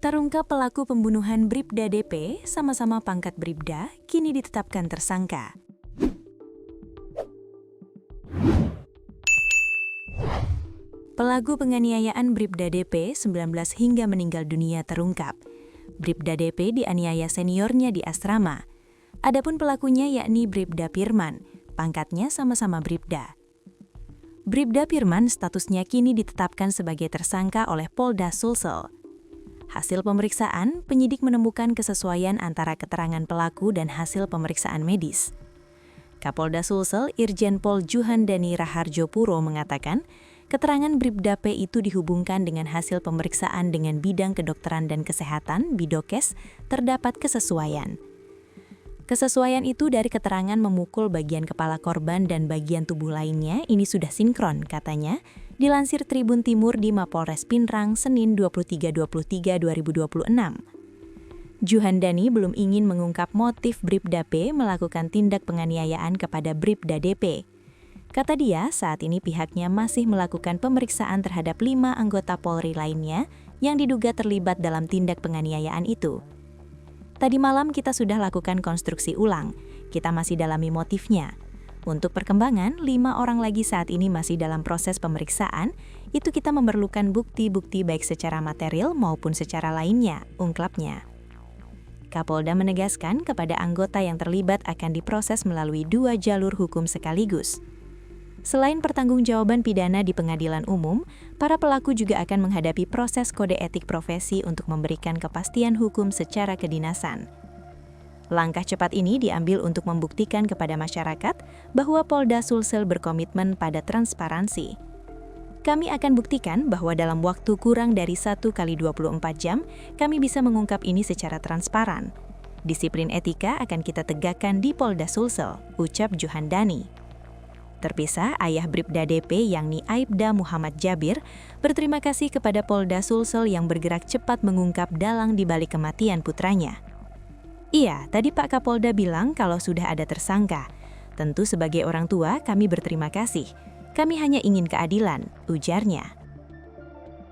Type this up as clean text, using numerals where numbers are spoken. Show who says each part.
Speaker 1: Terungkap pelaku pembunuhan Bribda DP, sama-sama pangkat Bribda, kini ditetapkan tersangka. Pelaku penganiayaan Bribda DP 19 hingga meninggal dunia terungkap. Bribda DP dianiaya seniornya di asrama. Adapun pelakunya yakni Bribda Pirman, pangkatnya sama-sama Bribda. Bribda Pirman statusnya kini ditetapkan sebagai tersangka oleh Polda Sulsel. Hasil pemeriksaan, penyidik menemukan kesesuaian antara keterangan pelaku dan hasil pemeriksaan medis. Kapolda Sulsel Irjen Pol Juhandani Raharjo Puro mengatakan, keterangan Bribda P itu dihubungkan dengan hasil pemeriksaan dengan bidang kedokteran dan kesehatan (Bidokes), terdapat kesesuaian. Kesesuaian itu dari keterangan memukul bagian kepala korban dan bagian tubuh lainnya ini sudah sinkron, katanya, dilansir Tribun Timur di Mapolres Pinrang, Senin 23/23/2026. Juhandani belum ingin mengungkap motif Bribda P melakukan tindak penganiayaan kepada Bribda DP. Kata dia, saat ini pihaknya masih melakukan pemeriksaan terhadap 5 anggota Polri lainnya yang diduga terlibat dalam tindak penganiayaan itu. Tadi malam kita sudah lakukan konstruksi ulang, kita masih dalami motifnya. Untuk perkembangan, 5 orang lagi saat ini masih dalam proses pemeriksaan, itu kita memerlukan bukti-bukti baik secara material maupun secara lainnya, ungkapnya. Kapolda menegaskan kepada anggota yang terlibat akan diproses melalui 2 jalur hukum sekaligus. Selain pertanggungjawaban pidana di pengadilan umum, para pelaku juga akan menghadapi proses kode etik profesi untuk memberikan kepastian hukum secara kedinasan. Langkah cepat ini diambil untuk membuktikan kepada masyarakat bahwa Polda Sulsel berkomitmen pada transparansi. Kami akan buktikan bahwa dalam waktu kurang dari 1 kali 24 jam, kami bisa mengungkap ini secara transparan. Disiplin etika akan kita tegakkan di Polda Sulsel, ucap Juhandani. Terpisah, ayah Bribda DP yakni Aibda Muhammad Jabir berterima kasih kepada Polda Sulsel yang bergerak cepat mengungkap dalang di balik kematian putranya. Iya, tadi Pak Kapolda bilang kalau sudah ada tersangka. Tentu sebagai orang tua kami berterima kasih. Kami hanya ingin keadilan, ujarnya.